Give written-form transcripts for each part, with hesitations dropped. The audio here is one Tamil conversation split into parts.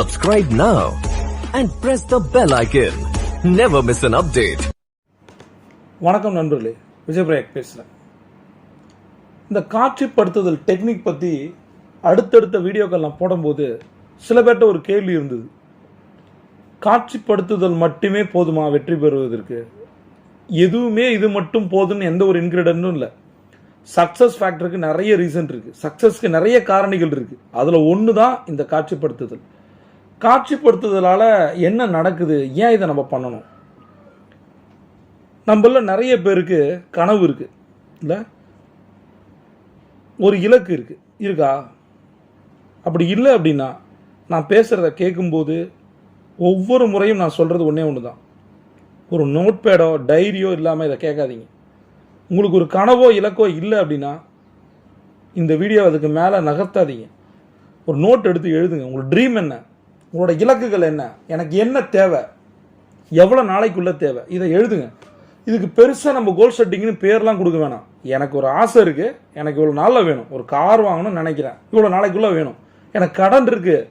Subscribe now and press the bell icon. Never miss an update. வணக்கம் நண்பர்களே, விஜயபிரயாக் பேசுகிறேன். இந்த காட்சிப்படுத்துதல் டெக்னிக் பற்றி அடுத்தடுத்த வீடியோக்கள் நான் போடும்போது சில பேர்கிட்ட ஒரு கேள்வி இருந்தது. காட்சிப்படுத்துதல் மட்டுமே போதுமா வெற்றி பெறுவதற்கு? எதுவுமே இது மட்டும் போதும்னு எந்த ஒரு இன்கிரிடியன்ட்டும் இல்லை. சக்ஸஸ் ஃபேக்டருக்கு நிறைய ரீசன் இருக்குது, சக்ஸஸ்க்கு நிறைய காரணிகள் இருக்குது. அதில் ஒன்று தான் இந்த காட்சிப்படுத்துதல். காட்சிப்படுத்துதலால் என்ன நடக்குது, ஏன் இதை நம்ம பண்ணணும்? நம்மள நிறைய பேருக்கு கனவு இருக்குது, இல்லை ஒரு இலக்கு இருக்கா? அப்படி இல்லை அப்படின்னா நான் பேசுகிறத கேட்கும்போது ஒவ்வொரு முறையும் நான் சொல்கிறது ஒன்று தான். ஒரு நோட் பேடோ டைரியோ இல்லாமல் இதை கேட்காதீங்க. உங்களுக்கு ஒரு கனவோ இலக்கோ இல்லை அப்படின்னா இந்த வீடியோ அதுக்கு மேலே நகர்த்தாதீங்க. ஒரு நோட் எடுத்து எழுதுங்க. உங்களோட ட்ரீம் என்ன, உங்களோட இலக்குகள் என்ன, எனக்கு என்ன தேவை, எவ்வளோ நாளைக்குள்ளே தேவை, இதை எழுதுங்க. இதுக்கு பெருசாக நம்ம கோல் செட்டிங்னு பேர்லாம் கொடுக்க வேணாம். எனக்கு ஒரு ஆசை இருக்குது, எனக்கு இவ்வளோ நாளில் வேணும், ஒரு கார் வாங்கணும்னு நினைக்கிறேன், இவ்வளோ நாளைக்குள்ளே வேணும், எனக்கு கடன் இருக்குது,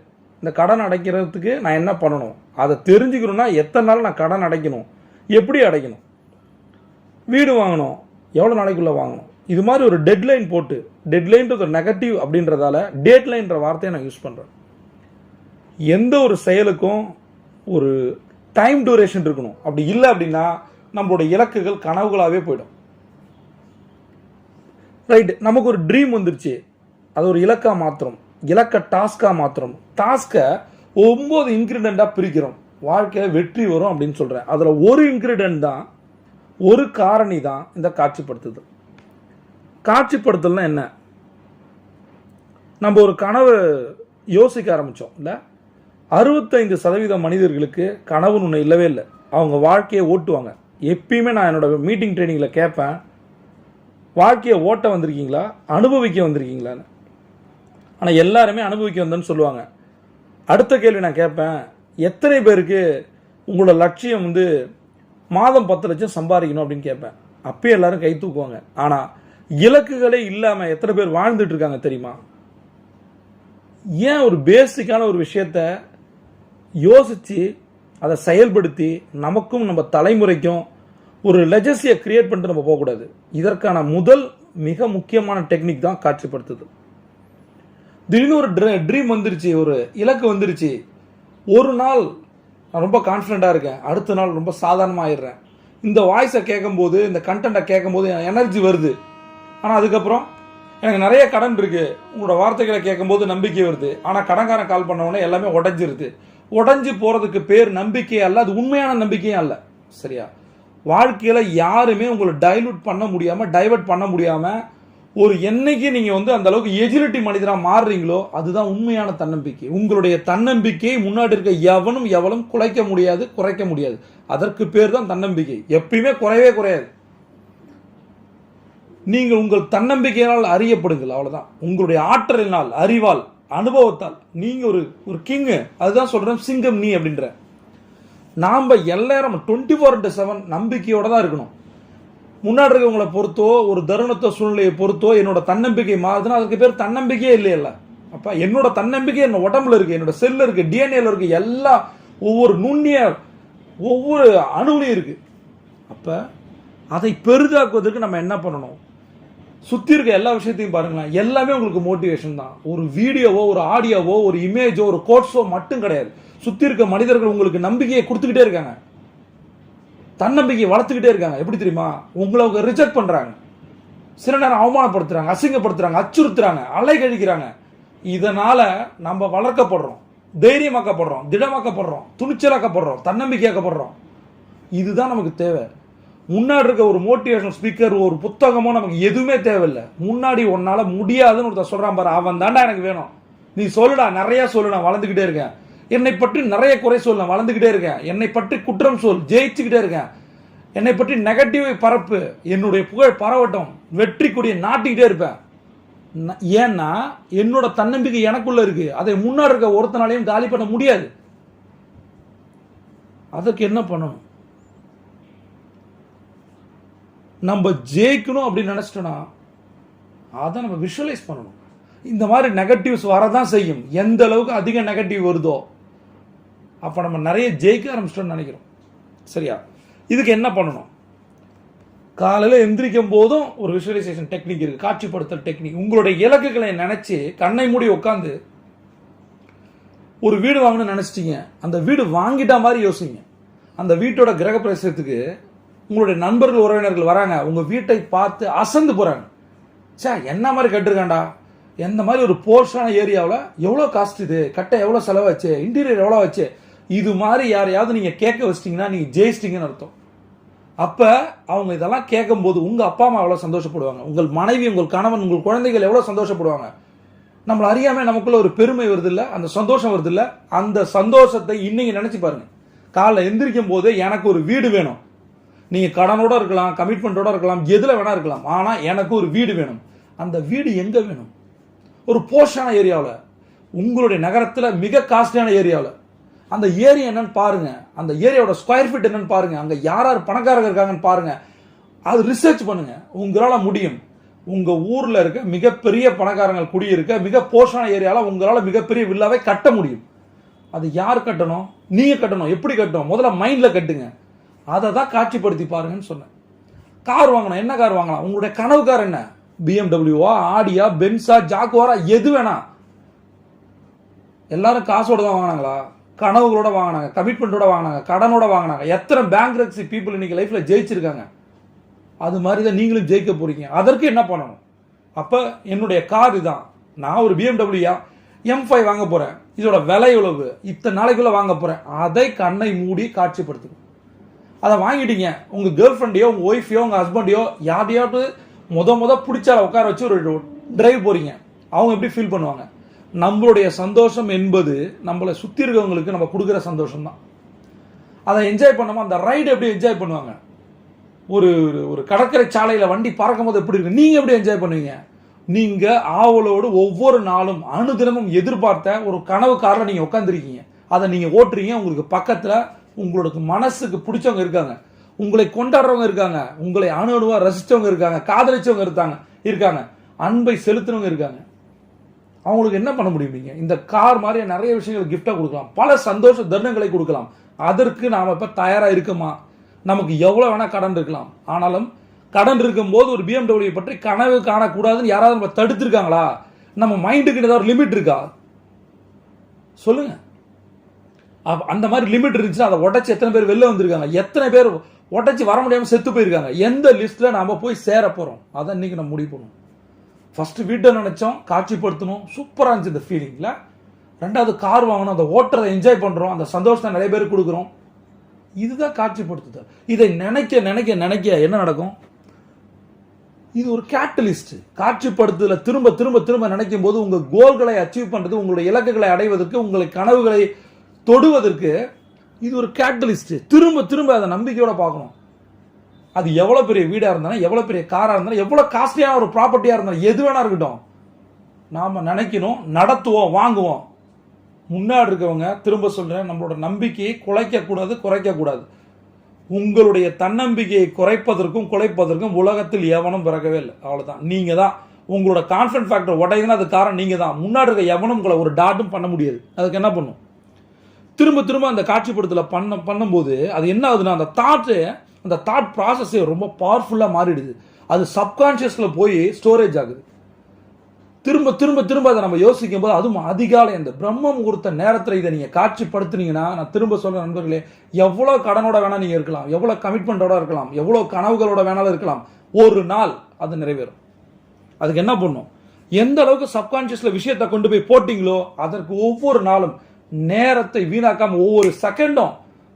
இந்த கடன் அடைக்கிறதுக்கு நான் என்ன பண்ணணும், அதை தெரிஞ்சுக்கணும்னா எத்தனை நாள் நான் கடன் அடைக்கணும், எப்படி அடைக்கணும், வீடு வாங்கணும், எவ்வளோ நாளைக்குள்ளே வாங்கணும், இது மாதிரி ஒரு டெட்லைன் போட்டு, டெட்லைன்றது ஒரு நெகட்டிவ் அப்படின்றதால டேட்லைன்ற வார்த்தையை நான் யூஸ் பண்ணுறேன். எந்த ஒரு செயலுக்கும் ஒரு டைம் டியூரேஷன் இருக்கணும். அப்படி இல்லை அப்படின்னா நம்மளோட இலக்குகள் கனவுகளாகவே போயிடும். ரைட், நமக்கு ஒரு ட்ரீம் வந்துருச்சு, அது ஒரு இலக்காக மாத்திரம், இலக்க டாஸ்காக மாத்திரம், டாஸ்கை 9 இன்கிரிடியண்டாக பிரிக்கிறோம். வாழ்க்கையில் வெற்றி வரும் அப்படின்னு சொல்கிறேன். அதில் ஒரு இன்கிரிடியன்ட் தான், ஒரு காரணி தான் இந்த காட்சிப்படுத்துதல். காட்சிப்படுத்தல்னா என்ன? நம்ம ஒரு கனவு யோசிக்க ஆரம்பித்தோம் இல்லை, 65% மனிதர்களுக்கு கனவுன்னு ஒன்று இல்லவே இல்லை. அவங்க வாழ்க்கையை ஓட்டுவாங்க. எப்பயுமே நான் என்னோட மீட்டிங் ட்ரைனிங்கில் கேட்பேன், வாழ்க்கையை ஓட்ட வந்திருக்கீங்களா, அனுபவிக்க வந்திருக்கீங்களான்னு. ஆனால் எல்லாருமே அனுபவிக்க வந்தேன்னு சொல்லுவாங்க. அடுத்த கேள்வி நான் கேட்பேன், எத்தனை பேருக்கு உங்களோட லட்சியம் மாதம் 10 லட்சம் சம்பாதிக்கணும் அப்படின்னு கேட்பேன். அப்பயே எல்லாரும் கை தூக்குவாங்க. ஆனால் இலக்குகளே இல்லாமல் எத்தனை பேர் வாழ்ந்துட்டு இருக்காங்க தெரியுமா? ஏன் ஒரு பேசிக்கான ஒரு விஷயத்த யோசித்து அதை செயல்படுத்தி நமக்கும் நம்ம தலைமுறைக்கும் ஒரு லெஜசியை கிரியேட் பண்ணிட்டு நம்ம போகக்கூடாது. இதற்கான முதல் மிக முக்கியமான டெக்னிக் தான் காட்சிப்படுத்துது. திடீர்னு ஒரு ட்ரீம் வந்துருச்சு, ஒரு இலக்கு வந்துருச்சு, ஒரு நாள் நான் ரொம்ப கான்ஃபிடென்ட்டாக இருக்கேன், அடுத்த நாள் ரொம்ப சாதாரணமாக ஆயிடுறேன். இந்த வாய்ஸை கேட்கும்போது, இந்த கண்டென்ட்டை கேட்கும்போது எனர்ஜி வருது. ஆனால் அதுக்கப்புறம் எனக்கு நிறைய கடன் இருக்குது, உங்களோட வார்த்தைகளை கேட்கும்போது நம்பிக்கை வருது. ஆனால் கடன்காரன் கால் பண்ண எல்லாமே உடஞ்சிருது. உடஞ்சி போகிறதுக்கு பேர் நம்பிக்கையே அல்ல, அது உண்மையான நம்பிக்கையும் அல்ல. சரியா? வாழ்க்கையில் யாருமே உங்களை டைலூட் பண்ண முடியாமல், டைவர்ட் பண்ண முடியாமல், ஒரு என்னைக்கு நீங்கள் அந்த அளவுக்கு எஜிலிட்டி மனிதராக மாறுறீங்களோ அதுதான் உண்மையான தன்னம்பிக்கை. உங்களுடைய தன்னம்பிக்கையை முன்னாடி இருக்க எவனும் குலைக்க முடியாது, குறைக்க முடியாது. அதற்கு பேர் தான் தன்னம்பிக்கை. எப்பயுமே குறையவே குறையாது. நீங்கள் உங்கள் தன்னம்பிக்கையினால் அறியப்படுங்கள், அவ்வளோதான். உங்களுடைய ஆற்றலினால், அறிவால், அனுபவத்தால் நீங்கள் ஒரு கிங்கு. அதுதான் சொல்கிறேன், சிங்கம் நீ அப்படின்ற. நாம் எல்லாரும் 24/7 நம்பிக்கையோடு தான் இருக்கணும். முன்னாடி இருக்கவங்களை பொறுத்தோ, ஒரு தருணத்தை சூழ்நிலையை பொறுத்தோ என்னோட தன்னம்பிக்கை மாறுதுன்னா அதுக்கு பேர் தன்னம்பிக்கையே இல்லையல்ல. அப்போ என்னோட தன்னம்பிக்கை என்ன உடம்புல இருக்குது, என்னோட செல்லில் இருக்குது, டிஎன்ஏல இருக்குது, எல்லாம் ஒவ்வொரு நுண்ணிய ஒவ்வொரு அணுவிலையும் இருக்குது. அப்போ அதை பெரிதாக்குவதற்கு நம்ம என்ன பண்ணணும்? சுற்றி இருக்க எல்லா விஷயத்தையும் பாருங்களேன், எல்லாமே உங்களுக்கு மோட்டிவேஷன் தான். ஒரு வீடியோவோ, ஒரு ஆடியோவோ, ஒரு இமேஜோ, ஒரு கோட்ஸோ மட்டும் கிடையாது. சுற்றி இருக்க மனிதர்கள் உங்களுக்கு நம்பிக்கையை கொடுத்துக்கிட்டே இருக்காங்க, தன்னம்பிக்கையை வளர்த்துக்கிட்டே இருக்காங்க. எப்படி தெரியுமா? உங்களை அவங்க ரிஜெக்ட் பண்ணுறாங்க, சில நேரம் அவமானப்படுத்துறாங்க, அசிங்கப்படுத்துறாங்க, அச்சுறுத்துறாங்க, அலை கழிக்கிறாங்க. இதனால் நம்ம வளர்க்கப்படுறோம், தைரியமாக்கப்படுறோம், திடமாக்கப்படுறோம், துணிச்சலாக்கப்படுறோம், தன்னம்பிக்கையாக்கப்படுறோம். இதுதான் நமக்கு தேவை. முன்னாடி இருக்க ஒரு மோட்டிவேஷனல் ஸ்பீக்கர், ஒரு புத்தகமோ நமக்கு எதுவுமே தேவையில்லை. முன்னாடி உன்னால முடியாதுன்னு ஒருத்தர் சொல்றான் பாரு, அவன் தாண்டா எனக்கு வேணும். நீ சொல்லுடா, நிறைய சொல்லு, நான் வளர்ந்துக்கிட்டே இருக்கேன். என்னை பற்றி நிறைய குறை சொல், நான் வளர்ந்துக்கிட்டே இருக்கேன். என்னை பற்றி குற்றம் சொல், ஜெயிச்சுக்கிட்டே இருக்கேன். என்னை பற்றி நெகட்டிவ் பரப்பு, என்னுடைய புகழ் பரவட்டும், வெற்றி கொடியை நாட்டிக்கிட்டே இருப்பேன். ஏன்னா என்னோட தன்னம்பிக்கை எனக்குள்ள இருக்கு. அதை முன்னாடி இருக்க ஒருத்தனாலையும் காலி பண்ண முடியாது. அதுக்கு என்ன பண்ணணும்? நம்ம ஜெயிக்கணும் அப்படின்னு நினைச்சிட்டோம்னா அதை நம்ம விஷுவலைஸ் பண்ணணும். இந்த மாதிரி நெகட்டிவ்ஸ் வரதான் செய்யும். எந்த அளவுக்கு அதிக நெகட்டிவ் வருதோ அப்போ நம்ம நிறைய ஜெயிக்க ஆரம்பிச்சிட்டோம்னு நினைக்கிறோம். சரியா? இதுக்கு என்ன பண்ணணும்? காலையில் எந்திரிக்கும் போதும் ஒரு விஷுவலைசேஷன் டெக்னிக் இருக்குது, காட்சிப்படுத்தல் டெக்னிக். உங்களுடைய இலக்குகளை நினச்சி கண்ணை மூடி உட்காந்து ஒரு வீடு வாங்கணும்னு நினச்சிட்டீங்க, அந்த வீடு வாங்கிட்ட மாதிரி யோசிங்க. அந்த வீட்டோட கிரக பிரவேசத்துக்கு உங்களுடைய நண்பர்கள் உறவினர்கள் வராங்க, உங்கள் வீட்டை பார்த்து அசந்து போகிறாங்க. என்ன மாதிரி கட்டிருக்காண்டா, எந்த மாதிரி ஒரு போர்ஷான ஏரியாவில் எவ்வளோ காஸ்ட், இது கட்ட எவ்வளோ செலவாச்சு, இன்டீரியர் எவ்வளோ ஆச்சு, இது மாதிரி யாரையாவது நீங்கள் கேட்க வச்சிட்டிங்கன்னா நீங்கள் ஜெயிச்சிட்டிங்கன்னு அர்த்தம். அப்போ அவங்க இதெல்லாம் கேட்கும்போது உங்கள் அப்பா அம்மா எவ்வளோ சந்தோஷப்படுவாங்க, உங்கள் மனைவி, உங்கள் கணவன், உங்கள் குழந்தைகள் எவ்வளோ சந்தோஷப்படுவாங்க. நம்மளை அறியாமல் நமக்குள்ள ஒரு பெருமை வருது இல்லை, அந்த சந்தோஷம் வருது இல்லை. அந்த சந்தோஷத்தை இன்னைக்கு நினச்சி பாருங்க. காலைல எந்திரிக்கும் போது எனக்கு ஒரு வீடு வேணும். நீங்கள் கடனோட இருக்கலாம், கமிட்மெண்ட்டோட இருக்கலாம், எதில் வேணா இருக்கலாம். ஆனால் எனக்கு ஒரு வீடு வேணும். அந்த வீடு எங்கே வேணும்? ஒரு போர்ஷான ஏரியாவில், உங்களுடைய நகரத்தில் மிக காஸ்ட்லியான ஏரியாவில். அந்த ஏரியா என்னன்னு பாருங்க, அந்த ஏரியாவோட ஸ்கொயர் ஃபீட் என்னன்னு பாருங்க, அங்கே யார் யார் பணக்காரங்க இருக்காங்கன்னு பாருங்க. அது ரிசர்ச் பண்ணுங்க, உங்களால் முடியும். உங்கள் ஊரில் இருக்க மிகப்பெரிய பணக்காரங்கள் குடியிருக்க மிக போர்ஷான ஏரியாவில் உங்களால் மிகப்பெரிய வில்லாவை கட்ட முடியும். அது யார் கட்டணும்? நீங்கள் கட்டணும். எப்படி கட்டணும்? முதல்ல மைண்டில் கட்டுங்க. அதை தான் காட்சிப்படுத்தி பாருங்கன்னு சொன்னேன். கார் வாங்கணும். என்ன கார் வாங்கலாம்? உங்களுடைய கனவு கார் என்ன? BMW-வா, ஆடியா, பென்ஸா, ஜாக்குவாரா, எது வேணா. எல்லாரும் காசோட தான் வாங்கினாங்களா? கனவுகளோட வாங்கினாங்க, கமிட்மெண்ட்டோட வாங்கினாங்க, கடனோட வாங்கினாங்க. எத்தனை பேங்க்ரப்சி பீப்புள் இன்னைக்கு லைஃப்ல ஜெயிச்சிருக்காங்க. அது மாதிரி தான் நீங்களும் ஜெயிக்க போறீங்க. அதற்கு என்ன பண்ணணும்? அப்ப என்னுடைய கார் இதுதான். நான் ஒரு BMW M5 வாங்க போறேன். இதோட விலை எவ்வளவு? இத்தனை நாளைக்குள்ள வாங்க போறேன். அதை கண்ணை மூடி காட்சிப்படுத்துங்க. அதை வாங்கிட்டீங்க. உங்க கேர்ள் ஃப்ரெண்டையோ, உங்க ஒய்ஃபையோ, உங்க ஹஸ்பண்டையோ யாரையாவது முத உட்கார வச்சு ஒரு டிரைவ் போறீங்க. அவங்க எப்படி ஃபீல் பண்ணுவாங்க? நம்மளுடைய சந்தோஷம் என்பது நம்மளை சுற்றி இருக்கவங்களுக்கு நம்ம கொடுக்குற சந்தோஷம் தான். அதை என்ஜாய் பண்ணாமல் அந்த ரைடு எப்படி என்ஜாய் பண்ணுவாங்க? ஒரு ஒரு கடற்கரை சாலையில் வண்டி பறக்கும் போது எப்படி இருக்கு? நீங்கள் எப்படி என்ஜாய் பண்ணுவீங்க? நீங்கள் ஆவலோடு ஒவ்வொரு நாளும் அனுதினமும் எதிர்பார்த்த ஒரு கனவு காரில் நீங்கள் உட்காந்துருக்கீங்க. அதை நீங்கள் ஓட்டுறீங்க. உங்களுக்கு பக்கத்தில் உங்களுக்கு மனசுக்கு பிடிச்சவங்க இருக்காங்க, உங்களை கொண்டாடுறவங்க இருக்காங்க, உங்களை அணுவா ரசித்தவங்க இருக்காங்க, காதலிச்சவங்க இருக்காங்க, அன்பை செலுத்தினவங்க இருக்காங்க. அவங்களுக்கு என்ன பண்ண முடியும்? நீங்கள் இந்த கார் மாதிரி நிறைய விஷயங்கள் கிஃப்டாக கொடுக்கலாம், பல சந்தோஷ தருணங்களை கொடுக்கலாம். அதற்கு நாம் இப்போ தயாராக இருக்குமா? நமக்கு எவ்வளோ வேணால் கடன் இருக்கலாம். ஆனாலும் கடன் இருக்கும்போது ஒரு BMW பற்றி கனவு காணக்கூடாதுன்னு யாராவது நம்ம தடுத்துருக்காங்களா? நம்ம மைண்டுக்கு ஏதாவது ஒரு லிமிட் இருக்கா? சொல்லுங்க. அந்த மாதிரி லிமிட் இருந்துச்சுன்னா அதை உடச்சி எத்தனை பேர் வெளில வந்திருக்காங்க? எத்தனை பேர் உடச்சி வர முடியாமல் செத்து போயிருக்காங்க? எந்த லிஸ்ட்டில் நாம் போய் சேர போகிறோம்? அதை இன்னைக்கு நம்ம முடிவு பண்ணுவோம். ஃபர்ஸ்ட் வீட்டை நினைச்சோம், காட்சிப்படுத்தணும், சூப்பராக இருந்துச்சு இந்த ஃபீலிங்ல. ரெண்டாவது கார் வாங்கணும், அந்த ஓட்டுறதை என்ஜாய் பண்ணுறோம், அந்த சந்தோஷத்தை நிறைய பேருக்கு கொடுக்குறோம். இதுதான் காட்சிப்படுத்துதல். இதை நினைக்க நினைக்க நினைக்க என்ன நடக்கும்? இது ஒரு கேட்டலிஸ்ட். காட்சிப்படுத்துதல திரும்ப திரும்ப திரும்ப நினைக்கும் போது உங்கள் கோல்களை அச்சீவ் பண்ணுறது, உங்களுடைய இலக்குகளை அடைவதற்கு, உங்களை கனவுகளை தொடுவதற்கு இது ஒரு கேட்டலிஸ்ட். திரும்ப திரும்ப அதை நம்பிக்கையோட பார்க்கணும். அது எவ்வளோ பெரிய வீடாக இருந்தாலும், எவ்வளோ பெரிய காராக இருந்தாலும், எவ்வளோ காஸ்ட்லியான ஒரு ப்ராப்பர்ட்டியாக இருந்தாலும், எது வேணா இருக்கட்டும், நாம் நினைக்கணும், நடத்துவோம், வாங்குவோம். முன்னாடி இருக்கவங்க, திரும்ப சொல்கிறேன், நம்மளோட நம்பிக்கையை குலைக்கக்கூடாது, குறைக்கக்கூடாது. உங்களுடைய தன்னம்பிக்கையை குறைப்பதற்கும் குலைப்பதற்கும் உலகத்தில் எவனும் பிறக்கவே இல்லை. அவ்வளோதான். நீங்கள் தான் உங்களோட கான்ஃபிடன்ஸ் ஃபேக்டர் உடையுதுன்னா அது காரணம் நீங்கள் தான். முன்னாடி இருக்க எவனும் உங்களை ஒரு டாட்டும் பண்ண முடியாது. அதுக்கு என்ன பண்ணும்? திரும்ப திரும்ப அந்த காட்சிப்படுத்தல பண்ணும்போது அது என்ன ஆகுதுன்னா, அந்த தாட் ப்ராசஸே ரொம்ப பவர்ஃபுல்லாக மாறிடுது. அது சப்கான்ஷியஸில் போய் ஸ்டோரேஜ் ஆகுது. திரும்ப திரும்ப திரும்ப அதை நம்ம யோசிக்கும் போது, அதுவும் அதிகாலை அந்த பிரம்ம முகூர்த்த நேரத்தில் இதை நீங்கள் காட்சிப்படுத்துனீங்கன்னா, நான் திரும்ப சொல்ற நண்பர்களே, எவ்வளோ கடனோட வேணா நீங்கள் இருக்கலாம், எவ்வளோ கமிட்மெண்ட்டோட இருக்கலாம், எவ்வளோ கனவுகளோட வேணாலும் இருக்கலாம், ஒரு நாள் அது நிறைவேறும். அதுக்கு என்ன பண்ணும்? எந்த அளவுக்கு சப்கான்ஷியஸில் விஷயத்தை கொண்டு போய் போட்டிங்களோ, அதற்கு ஒவ்வொரு நாளும் நேரத்தை வீணாக்காம, ஒவ்வொரு செகண்டும்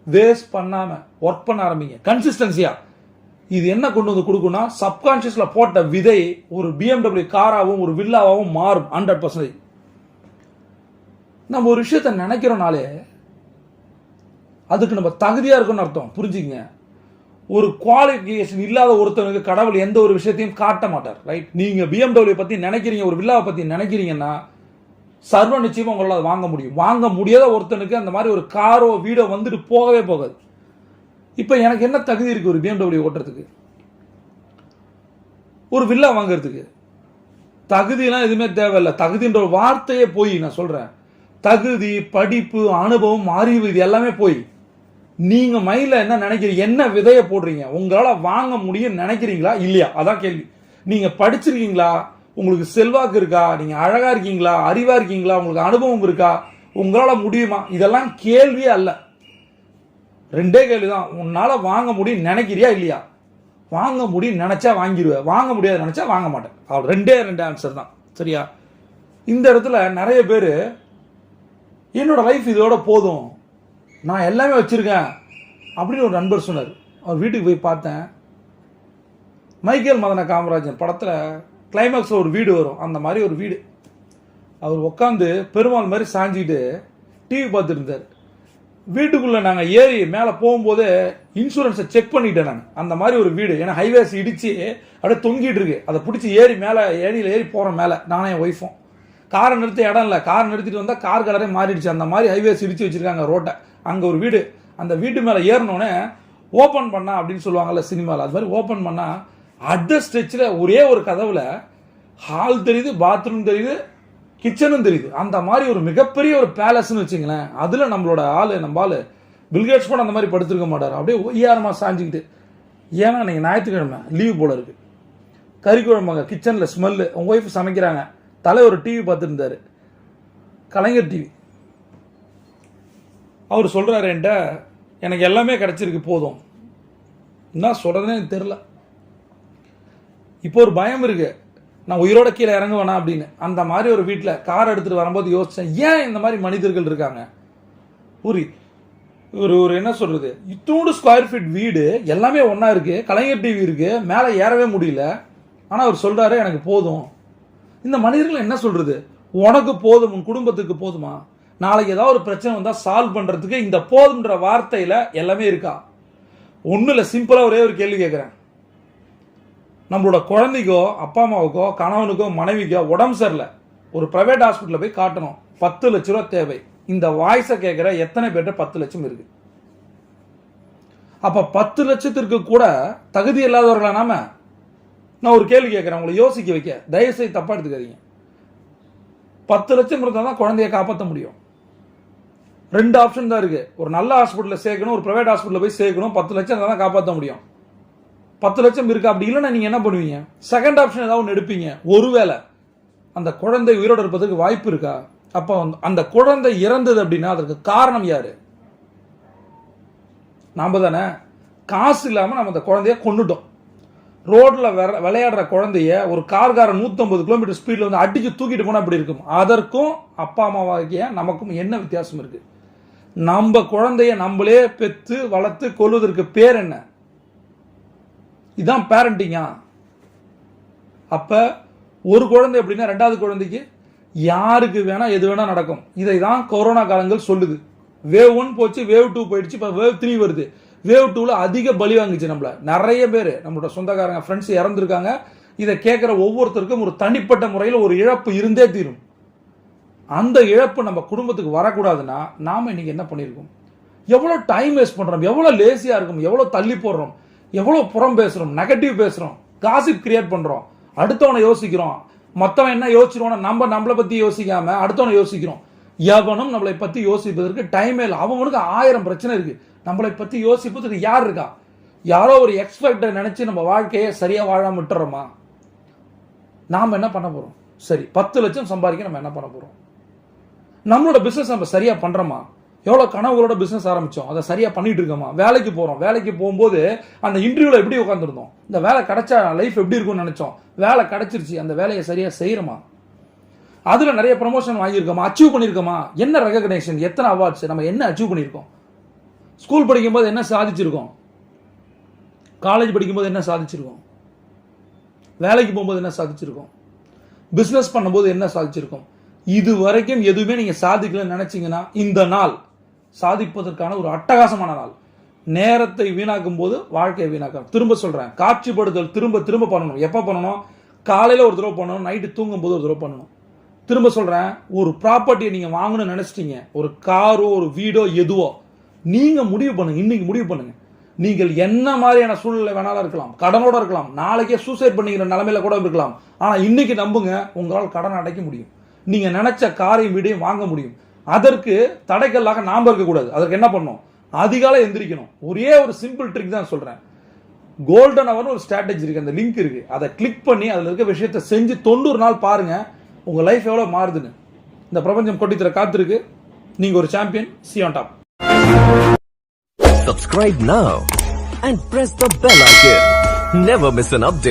வேஸ்ட் பண்ணாம ஒர்க் பண்ண ஆரம்பிங்க கன்சிஸ்டன்சியா. இது என்ன கொண்டு வந்து கொடுக்கும்னா, சப்கான்ஷியஸ்ல போட்ட விதை ஒரு BMW காராகவும் ஒரு வில்லாவும் மாறும் 100%. நம்ம ஒரு விஷயத்தை நினைக்கிறோம்னாலே அதுக்கு நம்ம தகுதியா இருக்கும்னு அர்த்தம். புரிஞ்சுங்க. ஒரு குவாலிஃபிகேஷன் இல்லாத ஒருத்தனுக்கு கடவுள் எந்த ஒரு விஷயத்தையும் காட்ட மாட்டார். ரைட்? நீங்க BMW பத்தி நினைக்கிறீங்க, ஒரு வில்லாவை பத்தி நினைக்கிறீங்கன்னா சர்வ நிச்சயமா உங்களால் வாங்க முடியும். வாங்க முடியாத ஒருத்தனுக்கு அந்த மாதிரி ஒரு காரோ வீடோ வந்துட்டு போகவே போகாது. இப்போ எனக்கு என்ன தகுதி இருக்கு ஒரு BMW ஓட்டுறதுக்கு, ஒரு வில்லா வாங்கிறதுக்கு? தகுதியெல்லாம் எதுவுமே தேவையில்லை. தகுதின்ற ஒரு வார்த்தையே போய் நான் சொல்றேன். தகுதி, படிப்பு, அனுபவம், அறிவு இது எல்லாமே போய் நீங்க மைண்ட்ல என்ன நினைக்கிறீங்க, என்ன விதைய போடுறீங்க, உங்களால வாங்க முடியும் நினைக்கிறீங்களா இல்லையா? அதான் கேள்வி. நீங்க படிச்சிருக்கீங்களா, உங்களுக்கு செல்வாக்கு இருக்கா, நீங்க அழகா இருக்கீங்களா, அறிவா இருக்கீங்களா, உங்களுக்கு அனுபவம் இருக்கா, உங்களால முடியுமா? இதெல்லாம் கேள்வியே அல்ல. ரெண்டே கேள்விதான். உன்னால வாங்க முடியும் நினைக்கிறியா இல்லையா? வாங்க முடியும் நினைச்சா வாங்கிடுவேன், வாங்க முடியாது நினைச்சா வாங்க மாட்டேன். அவ்வளோ ரெண்டு ஆன்சர் தான். சரியா? இந்த இடத்துல நிறைய பேர் என்னோட லைஃப் இதோட போதும், நான் எல்லாமே வச்சிருக்கேன் அப்படின்னு ஒரு நண்பர் சொன்னார். அவர் வீட்டுக்கு போய் பார்த்தேன். மைக்கேல் மதன காமராஜன் படத்தில் கிளைமேக்ஸில் ஒரு வீடு வரும், அந்த மாதிரி ஒரு வீடு. அவர் உட்காந்து பெருமாள் மாதிரி சாஞ்சிக்கிட்டு டிவி பார்த்துட்டு இருந்தார். வீட்டுக்குள்ளே நாங்கள் ஏறி மேலே போகும்போது இன்சூரன்ஸை செக் பண்ணிட்டேன் நான். அந்த மாதிரி ஒரு வீடு. ஏன்னா ஹைவேஸ் இடித்து அப்படியே தொங்கிட்டு இருக்கு. அதை பிடிச்சி ஏறி மேலே ஏணியில் ஏறி போகிறோம் மேலே, நானே என் ஒய்ஃபும். காரை நிறுத்த இடம் இல்லை, கார் நிறுத்திட்டு வந்தால் கார் கலரே மாறிடுச்சு. அந்த மாதிரி ஹைவேஸ் இடிச்சு வச்சிருக்காங்க ரோட்டை. அங்கே ஒரு வீடு. அந்த வீட்டு மேலே ஏறினோடனே ஓப்பன் பண்ணா அப்படின்னு சொல்லுவாங்கல்ல சினிமாவில், அது மாதிரி ஓப்பன் பண்ணா அட் ஸ்ட்ரெச்சில் ஒரே ஒரு கதவுல ஹால் தெரியுது, பாத்ரூம் தெரியுது, கிச்சனும் தெரியுது. அந்த மாதிரி ஒரு மிகப்பெரிய ஒரு பேலஸ்ன்னு வச்சுங்களேன். அதில் நம்மளோட நம்ம ஆள் பில்கேட்ஸ் கூட அந்த மாதிரி படுத்திருக்க மாட்டார். அப்படியே ஒய்யாரமாக சாஞ்சிக்கிட்டு. ஏன்னா நீங்கள் ஞாயிற்றுக்கிழமை லீவ் போல இருக்கு, கறி குழம்பாங்க, கிச்சனில் ஸ்மெல்லு, உங்கள் ஒய்ஃப் சமைக்கிறாங்க, தலைவர் டிவி பார்த்துருந்தாரு, கலைஞர் டிவி. அவர் சொல்கிறாரு என்கிட்ட, எனக்கு எல்லாமே கிடச்சிருக்கு போதும், என்ன சொல்கிறதுனே எனக்கு தெரில. இப்போ ஒரு பயம் இருக்கு, நான் உயிரோட கீழே இறங்குவேனா அப்படின்னு. அந்த மாதிரி ஒரு வீட்டில் கார் எடுத்துகிட்டு வரும்போது யோசித்தேன், ஏன் இந்த மாதிரி மனிதர்கள் இருக்காங்க? ஒரு ஒரு என்ன சொல்கிறது, இத்தோடு ஸ்கொயர் ஃபீட் வீடு, எல்லாமே ஒன்றா இருக்குது, கலைஞர் டிவி இருக்குது, மேலே ஏறவே முடியல. ஆனால் அவர் சொல்கிறாரு எனக்கு போதும். இந்த மனிதர்கள் என்ன சொல்கிறது, உனக்கு போதும், உன் குடும்பத்துக்கு போதுமா? நாளைக்கு ஏதாவது ஒரு பிரச்சனை வந்தால் சால்வ் பண்ணுறதுக்கு இந்த போதுன்ற வார்த்தையில் எல்லாமே இருக்கா? ஒன்றும் இல்லை, சிம்பிளாக ஒரே ஒரு கேள்வி கேட்குறேன். நம்மளோட குழந்தைக்கோ, அப்பா அம்மாவுக்கோ, கணவனுக்கோ, மனைவிக்கோ உடம்பு சரியில்லை, ஒரு பிரைவேட் ஹாஸ்பிட்டலில் போய் காட்டணும், 10 லட்ச ரூபா தேவை. இந்த வாய்ஸை கேட்குற எத்தனை பேர்ட்ட 10 லட்சம் இருக்கு? அப்போ 10 லட்சத்திற்கு கூட தகுதி இல்லாதவர்களா நாம? நான் ஒரு கேள்வி கேட்குறேன், உங்களை யோசிக்க வைக்க, தயவுசெய்து தப்பா எடுத்துக்காதீங்க. 10 லட்சம் இருந்தால் தான் குழந்தைய காப்பாற்ற முடியும். 2 ஆப்ஷன் தான் இருக்கு. ஒரு நல்ல ஹாஸ்பிட்டலில் சேர்க்கணும், ஒரு பிரைவேட் ஹாஸ்பிட்டலில் போய் சேர்க்கணும். 10 லட்சம் இருந்தால் தான் காப்பாற்ற முடியும். 10 லட்சம் இருக்கு. அப்படி இல்லைன்னா நீங்க என்ன பண்ணுவீங்க? செகண்ட் ஆப்ஷன் ஏதாவது ஒன்று எடுப்பீங்க. ஒருவேளை அந்த குழந்தை உயிரோடு இருப்பதற்கு வாய்ப்பு இருக்கா? அப்போ அந்த குழந்தை இறந்தது அப்படின்னா அதற்கு காரணம் யாரு? நாம தானே. காசு இல்லாமல் நம்ம அந்த குழந்தைய கொண்டுட்டோம். ரோட்ல விளையாடுற குழந்தைய ஒரு கார்காரன் 150 கிலோமீட்டர் ஸ்பீட்ல வந்து அடிச்சு தூக்கிட்டு போனா அப்படி இருக்கும். அதற்கும் அப்பா அம்மாவாகிய நமக்கும் என்ன வித்தியாசம் இருக்கு? நம்ம குழந்தைய நம்மளே பெத்து வளர்த்து கொள்வதற்கு பேர் என்ன? இதான் பேரண்டிங்கா? அப்ப ஒரு குழந்தை அப்படின்னா 2வது குழந்தைக்கு யாருக்கு வேணா எது வேணா நடக்கும். இதை தான் கொரோனா காலங்கள் சொல்லுது. வேவ் 1 போச்சு, வேவ் 2 போயிடுச்சு, இப்போ வேவ் 3 வருது. வேவ் 2ல அதிக பலி வாங்குச்சு நம்மள. நிறைய பேர் நம்மளோட சொந்தக்காரங்க, ஃப்ரெண்ட்ஸ் இறந்துருக்காங்க. இதை கேட்குற ஒவ்வொருத்தருக்கும் ஒரு தனிப்பட்ட முறையில் ஒரு இழப்பு இருந்தே தீரும். அந்த இழப்பு நம்ம குடும்பத்துக்கு வரக்கூடாதுன்னா நாம இன்னைக்கு என்ன பண்ணியிருக்கோம்? எவ்வளோ டைம் வேஸ்ட் பண்றோம், எவ்வளோ லேசியா இருக்கும், எவ்வளோ தள்ளி போடுறோம், எவ்வளோ புறம் பேசுறோம், நெகட்டிவ் பேசுறோம், காசிப் கிரியேட் பண்றோம், அடுத்தவனை யோசிக்கிறோம். மற்றவன் என்ன யோசிச்சிருவோம், நம்மளை பத்தி யோசிக்காம அடுத்தவனை யோசிக்கிறோம். எவனும் நம்மளை பத்தி யோசிப்பதற்கு டைமே இல்லை. அவனுக்கு 1000 பிரச்சனை இருக்கு. நம்மளை பத்தி யோசிப்பதற்கு யார் இருக்கா? யாரோ ஒரு எக்ஸ்பெக்டை நினைச்சு நம்ம வாழ்க்கையை சரியா வாழாம விட்டுறோமா? நாம என்ன பண்ண போறோம்? சரி, 10 லட்சம் சம்பாதிக்க நம்ம என்ன பண்ண போறோம்? நம்மளோட பிசினஸ் நம்ம சரியா பண்றோமா? எவ்வளவு கனவுகளோட பிசினஸ் ஆரம்பிச்சோம், அதை சரியா பண்ணிட்டு இருக்கோமா? வேலைக்கு போறோம், வேலைக்கு போகும்போது அந்த இன்டர்வியூல எப்படி உட்காந்துருந்தோம், இந்த வேலை கிடைச்சா லைஃப் எப்படி இருக்கும்னு நினைச்சோம், வேலை கிடைச்சிருச்சு, அந்த வேலையை சரியா செய்யறோமா? அதுல நிறைய ப்ரமோஷன் வாங்கியிருக்கோமா, அச்சீவ் பண்ணிருக்கோமா, என்ன ரெகக்னேஷன், எத்தனை அவார்ட்ஸ், நம்ம என்ன அச்சீவ் பண்ணியிருக்கோம்? ஸ்கூல் படிக்கும்போது என்ன சாதிச்சிருக்கோம், காலேஜ் படிக்கும்போது என்ன சாதிச்சிருக்கோம், வேலைக்கு போகும்போது என்ன சாதிச்சிருக்கோம், பிசினஸ் பண்ணும்போது என்ன சாதிச்சிருக்கோம்? இது வரைக்கும் எதுவுமே நீங்க சாதிக்கலன்னு நினைச்சீங்கன்னா இந்த நாள் சாதிப்பதற்கான ஒரு அட்டகாசமான நாள். நேரத்தை வீணாக்கும் போது வாழ்க்கையை வீணாக்கும். திரும்ப சொல்றேன், காட்சிப்படுத்தல் திரும்ப திரும்ப பண்ணணும். எப்ப பண்ணணும்? காலையில ஒரு தடவை பண்ணணும், நைட்டு தூங்கும் போது ஒரு தடவை பண்ணணும். திரும்ப சொல்றேன், ஒரு ப்ராப்பர்ட்டியை நீங்க வாங்கணும்னு நினைச்சிட்டீங்க, ஒரு காரோ ஒரு வீடோ எதுவோ, நீங்க முடிவு பண்ணுங்க. இன்னைக்கு முடிவு பண்ணுங்க. நீங்கள் என்ன மாதிரியான சூழ்நிலை வேணாலும் இருக்கலாம், கடனோட இருக்கலாம், நாளைக்கே சூசைட் பண்ணிக்கிற நிலைமையில கூட இருக்கலாம். ஆனா இன்னைக்கு நம்புங்க, உங்களால் கடன் அடைக்க முடியும். நீங்க நினைச்ச காரையும் வீடையும் வாங்க முடியும். அதற்கு தடைக்கல்லாக நாம இருக்கக்கூடாது. அதற்கு என்ன பண்ணணும்? அதிகாலை எந்திரிக்கணும். ஒரே ஒரு சிம்பிள் ட்ரிக் தான் சொல்றேன். கோல்டன் அவர் ஒரு ஸ்ட்ராட்டஜி இருக்கு, அந்த லிங்க் இருக்கு, அதை கிளிக் பண்ணி அதுல இருக்க விஷயத்தை செஞ்சு 90 நாள் பாருங்க, உங்க லைஃப் எவ்வளவு மாறுதுன்னு. இந்த பிரபஞ்சம் கொட்டித்தர காத்திருக்கு. நீங்க ஒரு champion. See you on top. Subscribe now and press the bell icon. Never miss an update.